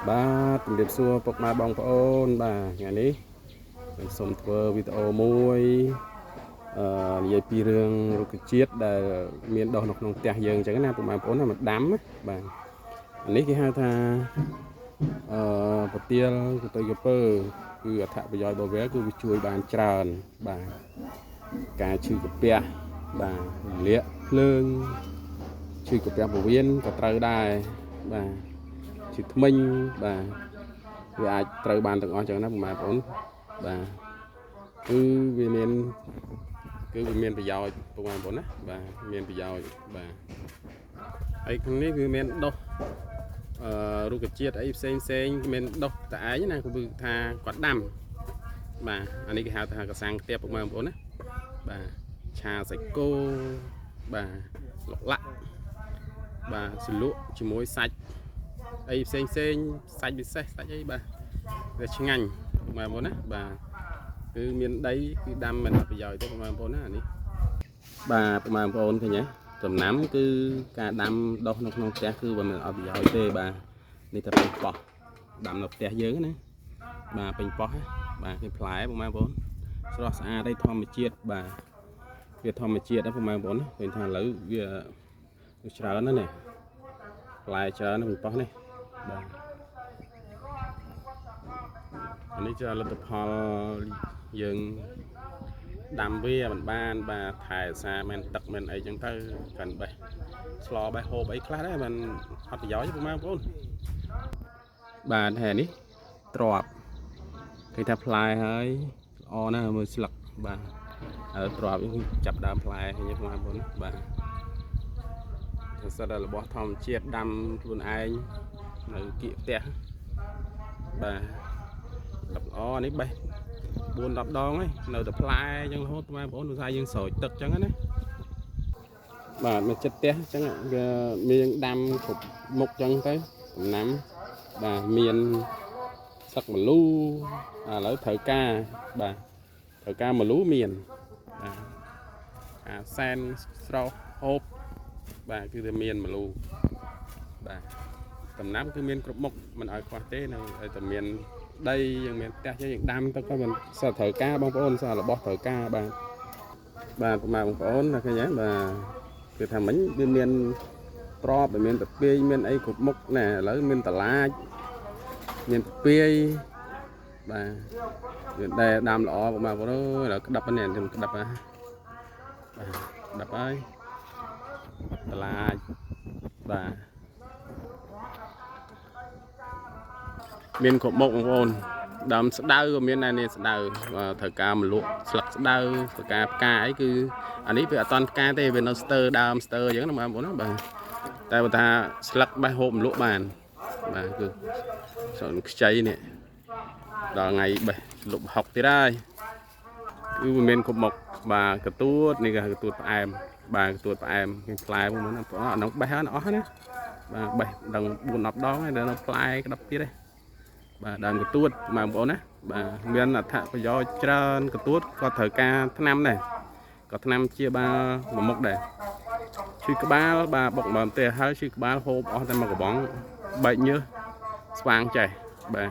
បាទជំរាបសួរពុកម៉ែបងប្អូនបាទថ្ងៃនេះខ្ញុំសូមធ្វើវីដេអូមួយនិយាយពីរឿងរុក្ខជាតិដែលមានដុះនៅក្នុងផ្ទះយើងអញ្ចឹងណាពុកម៉ែបងប្អូនមកដាំបាទអានេះគេហៅថាប្រទាលកតុយកពើគឺអត្ថប្រយោជន៍របស់វាគឺវាជួយបានច្រើនបាទការឈឺកាពះបាទលាកភ្លើងឈឺកាពះពោះវៀនក៏ត្រូវដែរបាទឈឺធ្មេញបាទវាអាចត្រូវបានទាំងអស់ចឹងណាបងប្អូនបាទគឺវាមានប្រយោជន៍បងប្អូនណាបាទមានប្រយោជន៍បាទហើយក្នុងនេះវាមានដុះរុក្ខជាតិអីផ្សេងមានដុះតែឯងណាគឺថាគាត់ដាំបាទអានេះគេហៅថាកសាំងខ្ទាបបងប្អូនណាបាទឆាសាច់គោបាទឡុកឡាក់បាទសលក់ជាមួយសាច់អីផ្សេងសាច់ពិសេសសាច់អីបាទវាឆ្ងាញ់បងប្អូនណាបាទគឺមានដីគឺដាំមិនអត់ប្រយោជន៍ទេបងប្អូនណានេះបាទបងប្អូនឃើញទេដំណាំគឺការដាំដុះនៅក្នុងផ្ទះគឺវាមិនអត់ប្រយោជន៍ទេបាទនេះតែពេញប៉ោះដាំនៅផ្ទះយើងណាបាទពេញប៉ោះបាទគេផ្លែបងប្អូនស្រស់ស្អាតឯធម្មជាតិបាទវាធម្មជាតិណាបងប្អូនឃើញថាឥឡូវវាច្រើនណាស់នេះផ្លែច្រើនពេញប៉ោះនេះបាទអានេះជាលទ្ធផលយើងដាំវាមិនបានបាទថែសារមិនទឹកមិនអីចឹងទៅកាន់បេះស្លបេះហូបអីខ្លះដែរมันអត់ប្រយោជន៍បងប្អូនបាទហើយនេះទ្របគេថាផ្លែហើយល្អណាស់មើលស្លឹកបាទហើយទ្របនេះចាប់ដើមផ្លែឃើញបងប្អូនបាទគឺសិតតែរបស់ធម្មជាតិដាំខ្លួនឯងនៅគៀកផ្ទះបាទល្អនេះបេះ4-10 ដងហើយនៅតែផ្លែអញ្ចឹងរហូតបងប្អូនឧស្សាហ៍យើងស្រោចទឹកអញ្ចឹងណាបាទមកចិត្តផ្ទះអញ្ចឹងវាមានដាំគ្រប់មុខអញ្ចឹងទៅដំណាំបាទមានសឹកម្លូឥឡូវត្រូវការបាទត្រូវការម្លូមានបាទអាសែនស្រោហូបបាទគឺតែមានម្លូបាទដំណាំគឺមានគ្រប់មុខមិនឲ្យខ្វះទេនៅតែមានដីយើងមានផ្ទះយើងដាំទៅក៏មិនសត្រូវការបងប្អូនសាររបស់ត្រូវការបាទបងប្អូនឃើញទេបាទគឺថាមិញវាមានទ្របមានតពាយមានអីគ្រប់មុខណាឥឡូវមានតឡាចមានតពាយបាទវាដែរដាំល្អបងប្អូនអើយដល់ក្តាប់នេះខ្ញុំក្តាប់បាទក្តាប់ហើយតឡាចបាទមានគ្រប់មុខបងប្អូនដើមស្ដៅក៏មានដែរនេះស្ដៅត្រូវការមលក់ស្លឹកស្ដៅត្រូវការផ្កាអីគឺអានេះវាអត់តាន់ផ្កាទេវានៅស្ទើដើមស្ទើអញ្ចឹងណាបងប្អូនណាបាទតែបើថាស្លឹកបេះហូបមលក់បានបាទគឺស្រន់ខ្ចីនេះដល់ថ្ងៃបេះលុបហុកទៀតហើយគឺវាមានគ្រប់មុខបាទកទួតនេះក៏កទួតផ្អែមបាទកទួតផ្អែមគេផ្លែបងប្អូនអានោះបេះអស់ណាបាទបេះដល់4-10 ដងហើយដល់នៅផ្លែក្តាប់ទៀតទេបាទដើមកទួតបងប្អូនណាបាទមានអត្ថប្រយោជន៍ច្រើនកទួតក៏ត្រូវការថ្នាំដែរក៏ថ្នាំជាបាលមួយមុខដែរឈឺក្បាលបាទបុកមើលទេហើយឈឺក្បាលហូបអស់តែមួយកបងបែកញើសស្វាងចេះបាទ